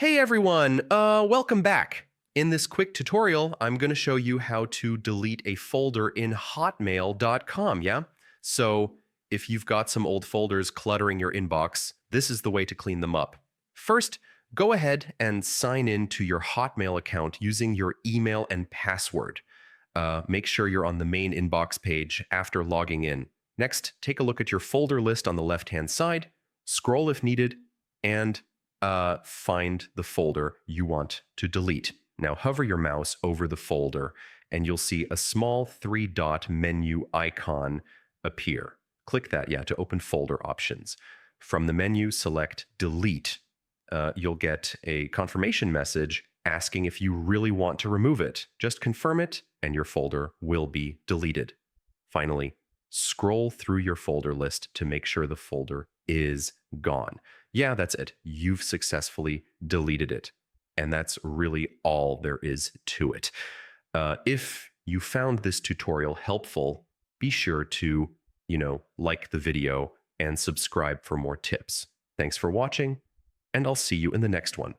Hey everyone, welcome back. In this quick tutorial, I'm going to show you how to delete a folder in hotmail.com, yeah? So if you've got some old folders cluttering your inbox, this is the way to clean them up. First, go ahead and sign in to your Hotmail account using your email and password. Make sure you're on the main inbox page after logging in. Next, take a look at your folder list on the left-hand side, scroll if needed, and find the folder you want to delete. Now hover your mouse over the folder and you'll see a small 3-dot menu icon appear. Click that, to open folder options. From the menu, select Delete. You'll get a confirmation message asking if you really want to remove it. Just confirm it and your folder will be deleted. Finally, scroll through your folder list to make sure the folder is gone. Yeah, that's it. You've successfully deleted it. And that's really all there is to it. If you found this tutorial helpful, be sure to, like the video and subscribe for more tips. Thanks for watching, and I'll see you in the next one.